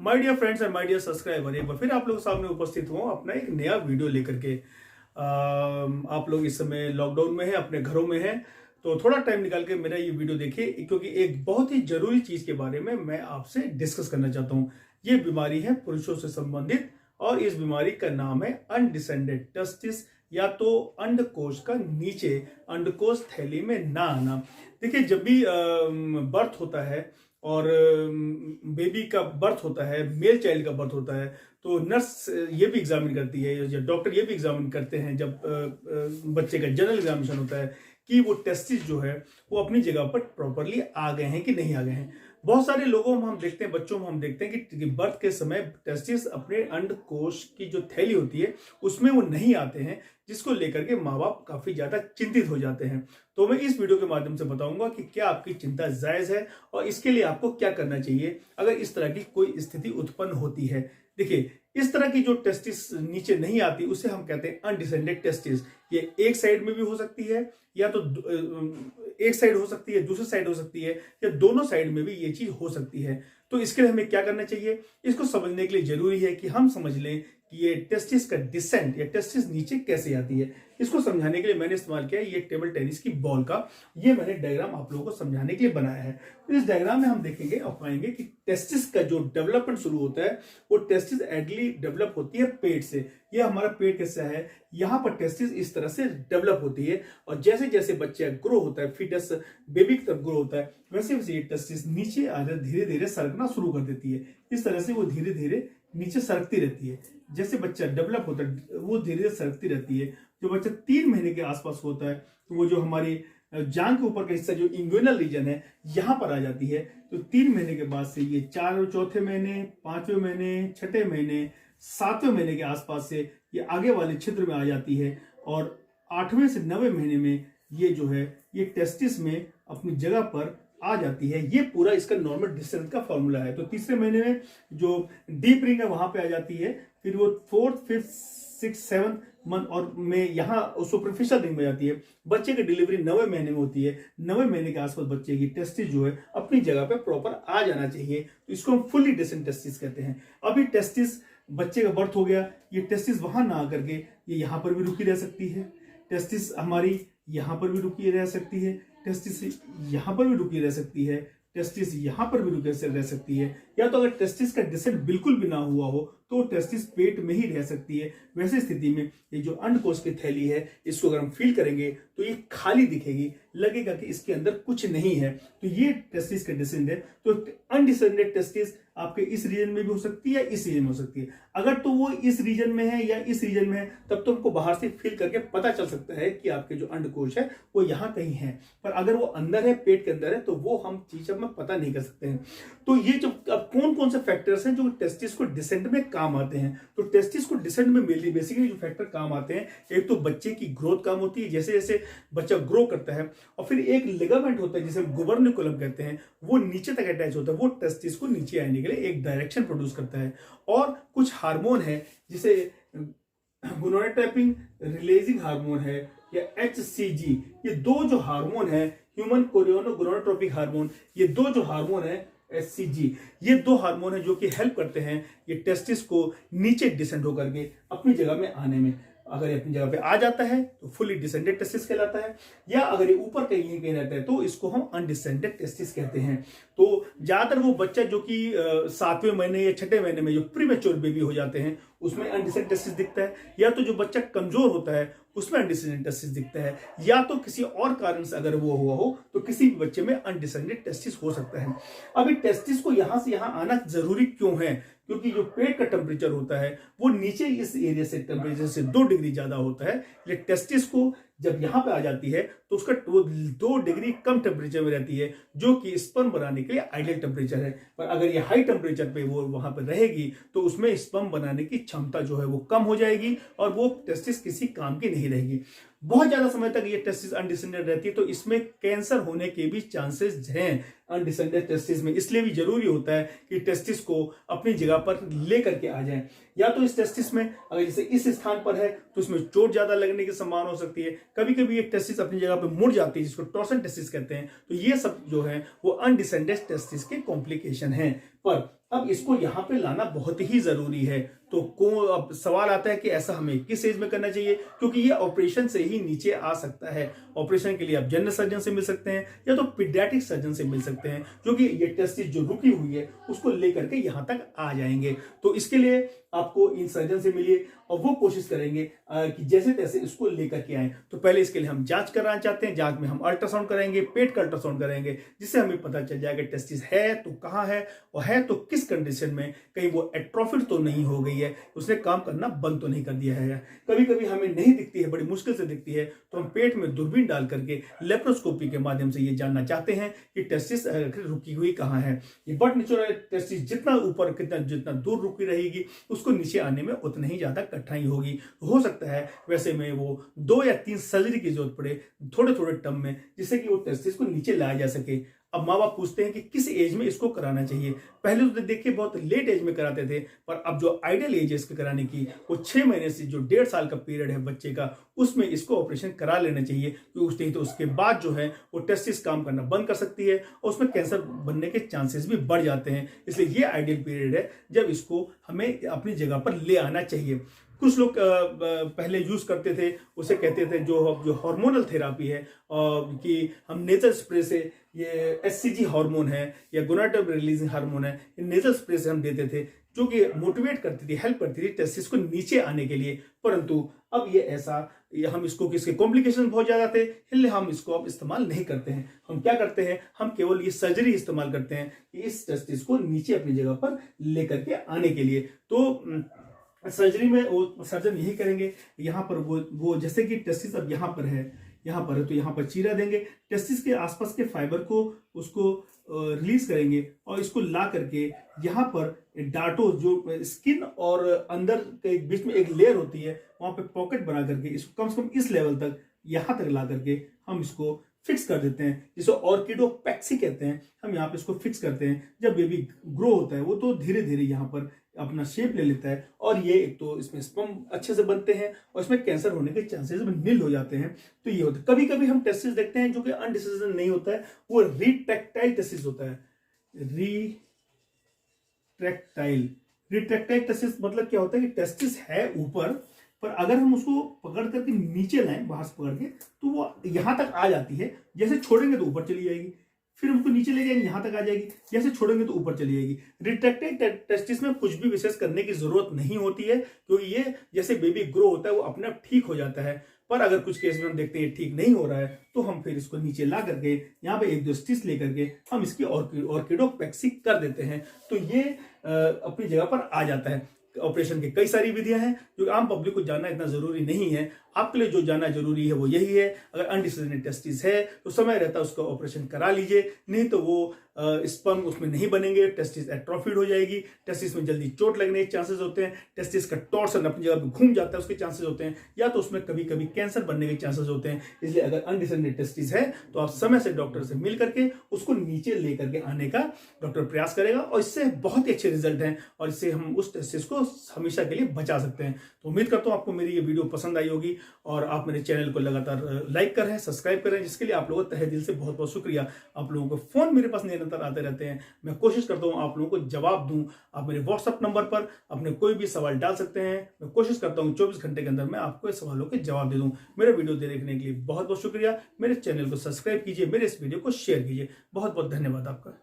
My dear friends and my dear subscriber, एक बार फिर आप लोगों के सामने उपस्थित हुआ अपना एक नया वीडियो लेकर के। आप लोग इस समय लॉकडाउन में हैं, अपने घरों में हैं, तो थोड़ा टाइम निकाल के मेरा ये वीडियो देखिए, क्योंकि एक बहुत ही जरूरी चीज के बारे में मैं आपसे डिस्कस करना चाहता हूँ। ये बीमारी है पुरुषों से संबंधित और इस बीमारी का नाम है अनडिसेंडेड टेस्टिस, या तो अंडकोश का नीचे अंडकोश थैली में ना आना। देखिए, जब भी बर्थ होता है और बेबी का बर्थ होता है, मेल चाइल्ड का बर्थ होता है, तो नर्स ये भी एग्जामिन करती है या डॉक्टर ये भी एग्जामिन करते हैं जब बच्चे का जनरल एग्जामिनेशन होता है कि वो टेस्टिस जो है वो अपनी जगह पर प्रॉपरली आ गए हैं कि नहीं आ गए हैं। बहुत सारे लोगों में हम देखते हैं, बच्चों में हम देखते हैं कि बर्थ के समय टेस्टिस अपने अंडकोश की जो थैली होती है उसमें वो नहीं आते हैं, जिसको लेकर के माँ बाप काफी ज्यादा चिंतित हो जाते हैं। तो मैं इस वीडियो के माध्यम से बताऊंगा कि क्या आपकी चिंता जायज है और इसके लिए आपको क्या करना चाहिए अगर इस तरह की कोई स्थिति उत्पन्न होती है। देखिए, इस तरह की जो टेस्टिस नीचे नहीं आती उसे हम कहते हैं अनडिसेंडेड टेस्टिस। ये एक साइड में भी हो सकती है, या तो एक साइड हो सकती है, दूसरी साइड हो सकती है, या दोनों साइड में भी ये चीज हो सकती है। तो इसके लिए हमें क्या करना चाहिए, इसको समझने के लिए जरूरी है कि हम समझ लें कि ये टेस्टिस का डिसेंट या टेस्टिस नीचे कैसे आती है। इसको समझाने के लिए मैंने इस्तेमाल किया ये टेबल टेनिस की बॉल का, ये मैंने डायग्राम आप लोगों को समझाने के लिए बनाया है। तो इस डायग्राम में हम देखेंगे और पाएंगे कि टेस्टिस का जो डेवलपमेंट शुरू होता है वो टेस्टिस एडली डेवलप होती है पेट से। ये हमारा पेट कैसा है, यहाँ पर टेस्टिस इस तरह से डेवलप होती है और जैसे जैसे बच्चा ग्रो होता है, फीटस बेबी की तरफ ग्रो होता है, वैसे वैसे ये टेस्टिस नीचे आकर धीरे धीरे सरकना शुरू कर देती है। इस तरह से वो धीरे धीरे नीचे सरकती रहती है। जैसे बच्चा डेवलप होता है वो धीरे धीरे सरकती रहती है। जो बच्चा 3 महीने के आसपास होता है तो वो जो हमारी जांघ के ऊपर का हिस्सा जो इंग्विनल रीजन है यहाँ पर आ जाती है। तो 3 महीने के बाद से ये चौथे महीने, 5वें महीने, 6ठे महीने, 7वें महीने के आसपास से ये आगे वाले क्षेत्र में आ जाती है और 8वें से 9वें महीने में ये जो है ये टेस्टिस में अपनी जगह पर आ जाती है। ये पूरा इसका नॉर्मल डिस्टेंस का फॉर्मूला है। तो तीसरे महीने में जो डीप रिंग है वहां पे आ जाती है, फिर वो 4th, 5th, 6th, 7th month और में यहाँ सुपरफिशियल रिंग में जाती है। बच्चे की डिलीवरी 9वें महीने में होती है। 9वें महीने के आसपास बच्चे की टेस्टिस जो है अपनी जगह पे प्रॉपर आ जाना चाहिए। तो इसको हम फुली डिसेंट टेस्टिस कहते हैं। अभी टेस्टिस बच्चे का बर्थ हो गया, ये टेस्टिस वहां ना आकर के ये यहाँ पर भी रुकी रह सकती है। टेस्टिस हमारी यहाँ पर भी रुकी रह सकती है, टेस्टिस यहाँ पर भी रुकी रह सकती है, टेस्टिस यहाँ पर भी रुकी रह सकती है। या तो अगर टेस्टिस का डिसेंट बिल्कुल भी ना हुआ हो तो टेस्टिस पेट में ही रह सकती है। वैसे स्थिति में ये जो अंडकोश की थैली है इसको अगर हम फील करेंगे तो ये खाली दिखेगी, लगेगा कि इसके अंदर कुछ नहीं है। तो ये टेस्टिस का डिसेंट है। तो अनडिसेंडेड टेस्टिस आपके इस रीजन में भी हो सकती है, इस रीजन में हो सकती है। अगर तो वो इस रीजन में है या इस रीजन में है तब तो हमको बाहर से फील करके पता चल सकता है कि आपके जो अंडकोश है वो यहाँ कहीं है। पर अगर वो अंदर है, पेट के अंदर है, तो वो हम चीज में पता नहीं कर सकते हैं। तो ये जो अब कौन कौन से फैक्टर्स हैं जो टेस्टिस को डिसेंट में काम आते हैं। तो टेस्टिस को डिसेंट में बेसिकली जो फैक्टर काम आते हैं, एक तो बच्चे की ग्रोथ काम होती है, जैसे जैसे बच्चा ग्रो करता है, और फिर एक लिगामेंट होता है जिसे गुबर्निकुलम कहते हैं, वो नीचे तक अटैच होता है, वो टेस्टिस को नीचे आने के लिए एक डायरेक्शन प्रोड्यूस करता है। और कुछ हार्मोन है जिसे गोनाडोट्रोपिन रिलीजिंग हार्मोन है या HCG, ये दो जो हार्मोन है, ह्यूमन कोरियोनो गोनाडोट्रोपिक हार्मोन, ये दो जो हार्मोन है HCG, ये दो हार्मोन है जो कि हेल्प करते हैं ये टेस्टिस को नीचे डिसेंड होकर के अपनी जगह में आने में। अगर ये अपनी जगह पे आ जाता है तो फुली डिसेंडेड टेस्टिस कहलाता है, या अगर ये ऊपर कहीं कहीं रहता है तो इसको हम अनडिसेंडेड टेस्टिस कहते हैं। तो ज्यादातर वो बच्चा जो कि 7वें महीने या 6ठे महीने में जो प्रीमेच्योर बेबी हो जाते हैं उसमें अनडिसेंडेड टेस्टिस दिखता है, या तो जो बच्चा कमजोर होता है उसमें अनडिसेंडेड टेस्टिस दिखता है, या तो किसी और कारण से अगर वो हुआ हो तो किसी भी बच्चे में अनडिसेंडेड टेस्टिस हो सकता है। अभी टेस्टिस को यहां से यहां आना जरूरी क्यों है, क्योंकि जो पेट का टेम्परेचर होता है वो नीचे इस एरिया से टेम्परेचर से 2 डिग्री ज्यादा होता है। ये टेस्टिस को जब यहां पे आ जाती है तो उसका 2 डिग्री कम टेम्परेचर में रहती है, जो कि स्पर्म बनाने के लिए आइडियल टेम्परेचर है। पर अगर ये हाई टेम्परेचर पे वो वहां पर रहेगी तो उसमें स्पर्म बनाने की क्षमता जो है वो कम हो जाएगी और वो टेस्टिस किसी काम की नहीं रहेगी। बहुत ज्यादा समय तक ये टेस्टिस अनडिसेंडेड रहती है तो इसमें कैंसर होने के भी चांसेस हैं अनडिसेंडेड टेस्टिस में। इसलिए भी जरूरी होता है कि टेस्टिस को अपनी जगह पर लेकर के आ जाए। या तो इस टेस्टिस में अगर जैसे इस स्थान पर है तो इसमें चोट ज्यादा लगने की संभावना हो सकती है। कभी कभी ये टेस्टिस अपनी जगह पर मुड़ जाती है जिसको टॉर्सन टेस्टिस कहते हैं। तो ये सब जो है वो अनडिसेंडेड टेस्टिस के कॉम्प्लिकेशन है। पर अब इसको यहाँ पे लाना बहुत ही जरूरी है। तो अब सवाल आता है कि ऐसा हमें किस एज में करना चाहिए, क्योंकि ये ऑपरेशन से ही नीचे आ सकता है। ऑपरेशन के लिए आप जनरल सर्जन से मिल सकते हैं या तो पीडियाट्रिक सर्जन से मिल सकते हैं, जो कि ये टेस्टिस जो रुकी हुई है उसको लेकर के यहाँ तक आ जाएंगे। तो इसके लिए आपको इन सर्जन से मिलिए और वो कोशिश करेंगे कि जैसे तैसे इसको लेकर के आए। तो पहले इसके लिए हम जांच कराना चाहते हैं। जांच में हम अल्ट्रासाउंड कराएंगे, पेट का अल्ट्रासाउंड कराएंगे, जिससे हमें पता चल जाएगा टेस्टिस है तो कहाँ है और है तो किस कंडीशन में। कहीं वो एट्रोफिड तो नहीं हो गई है, उसने काम करना बंद तो नहीं कर दिया है। कभी कभी हमें नहीं दिखती है, बड़ी मुश्किल से दिखती है, तो हम पेट में दूरबीन डाल करके लेप्रोस्कोपी के माध्यम से ये जानना चाहते हैं कि टेस्टिस रुकी हुई कहाँ है। ये बट नेचुरल टेस्टिस जितना ऊपर जितना दूर रुकी रहेगी उसको नीचे आने में उतना ही ज्यादा कठिनाई होगी। हो सकता है वैसे में वो 2 या 3 सर्जरी की जरूरत पड़े थोड़े थोड़े टर्म में, जिससे कि वो टेस्टिस को नीचे लाया जा सके। अब माँ बाप पूछते हैं कि किस एज में इसको कराना चाहिए। पहले तो देखिए बहुत लेट एज में कराते थे, पर अब जो आइडियल एज है इसके कराने की वो 6 महीने से जो 1.5 साल का पीरियड है बच्चे का, उसमें इसको ऑपरेशन करा लेना चाहिए। क्योंकि तो उसके बाद जो है वो टेस्टिस काम करना बंद कर सकती है और उसमें कैंसर बनने के चांसेस भी बढ़ जाते हैं। इसलिए ये आइडियल पीरियड है जब इसको हमें अपनी जगह पर ले आना चाहिए। कुछ लोग पहले यूज करते थे, उसे कहते थे जो हार्मोनल थेरापी है कि हम नेजल स्प्रे से, ये एचसीजी हार्मोन है या गोनाडोट्रोपिन रिलीजिंग हार्मोन है, ये नेजल स्प्रे से हम देते थे, जो कि मोटिवेट करती थी, हेल्प करती थी टेस्टिस को नीचे आने के लिए। परंतु अब ये हम इसको किसके कॉम्प्लिकेशन बहुत ज्यादा थे, इसलिए हम इसको अब इस्तेमाल नहीं करते हैं। हम क्या करते हैं, हम केवल ये सर्जरी इस्तेमाल करते हैं कि इस टेस्टिस को नीचे अपनी जगह पर लेकर के आने के लिए। तो सर्जरी में वो सर्जन यही करेंगे, यहाँ पर वो जैसे कि टेस्टिस अब यहाँ पर है तो यहाँ पर चीरा देंगे, टेस्टिस के आसपास के फाइबर को उसको रिलीज करेंगे और इसको ला करके यहाँ पर डाटो जो स्किन और अंदर के बीच में एक लेयर होती है, वहां पे पॉकेट बना करके इसको कम से कम इस लेवल तक यहाँ तक ला करके हम इसको फिक्स कर देते हैं, जिसे ऑर्किडोपैक्सी कहते हैं। हम यहाँ पे इसको फिक्स करते हैं। जब बेबी ग्रो होता है वो तो धीरे धीरे यहाँ पर अपना शेप ले लेता है और ये एक तो इसमें स्पर्म अच्छे से बनते हैं और इसमें कैंसर होने के चांसेस नील हो जाते हैं। तो ये होता है। कभी कभी हम टेस्टिस देखते हैं जो कि अनडिसिजन नहीं होता है, वो रिट्रैक्टाइल टेस्टिस होता है। रिट्रैक्टाइल टेस्टिस मतलब क्या होता है कि टेस्टिस है ऊपर, पर अगर हम उसको पकड़ करके नीचे लाएं, बाहर से पकड़ के, तो वो यहां तक आ जाती है। जैसे छोड़ेंगे तो ऊपर चली जाएगी, फिर हम उसको नीचे ले जाएंगे यहां तक आ जाएगी, जैसे छोड़ेंगे तो ऊपर चली जाएगी। रिट्रैक्टाइल टेस्टिस में कुछ भी विशेष करने की जरूरत नहीं होती है, क्योंकि ये जैसे बेबी ग्रो होता है वो अपने आप ठीक हो जाता है। पर अगर कुछ केस में हम देखते हैं ठीक नहीं हो रहा है तो हम फिर इसको नीचे ला करके यहाँ पे 1-2 स्टिच लेकर के हम इसकी ऑर्किडोपैक्सी कर देते हैं। तो ये अपनी जगह पर आ जाता है। ऑपरेशन की कई सारी विधियां हैं जो आम पब्लिक को जानना इतना जरूरी नहीं है। आपके लिए जो जानना जरूरी है वो यही है, अगर अनडिसिजन टेस्टिस है तो समय रहता है उसका ऑपरेशन करा लीजिए, नहीं तो वो स्पर्म उसमें नहीं बनेंगे, टेस्टिस एट्रोफिड हो जाएगी, टेस्टिस में जल्दी चोट लगने के चांसेस होते हैं, टेस्टिस का टॉर्सन अपनी जगह पे घूम जाता है उसके चांसेस होते हैं, या तो उसमें कभी कभी कैंसर बनने के चांसेस होते हैं। इसलिए अगर अनडिसिजन टेस्टिस है तो आप समय से डॉक्टर से मिल करके उसको नीचे लेकर के आने का डॉक्टर प्रयास करेगा और इससे बहुत ही अच्छे रिजल्ट हैं और इससे हम उस टेस्टिस को हमेशा के लिए बचा सकते हैं। तो उम्मीद करता हूं आपको मेरी ये वीडियो पसंद आई होगी और आप मेरे चैनल को लगातार लाइक कर रहे हैं, सब्सक्राइब कर रहे हैं, जिसके लिए आप लोगों का तहे दिल से बहुत बहुत शुक्रिया। आप लोगों को फोन मेरे पास निरंतर आते रहते हैं, मैं कोशिश करता हूं आप लोगों को जवाब दूं। आप मेरे व्हाट्सएप नंबर पर अपने कोई भी सवाल डाल सकते हैं, मैं कोशिश करता हूं 24 घंटे के अंदर मैं आपको इस सवालों के जवाब दे दूं। मेरे वीडियो देखने के लिए बहुत बहुत शुक्रिया। मेरे चैनल को सब्सक्राइब कीजिए, मेरे इस वीडियो को शेयर कीजिए। बहुत बहुत धन्यवाद आपका।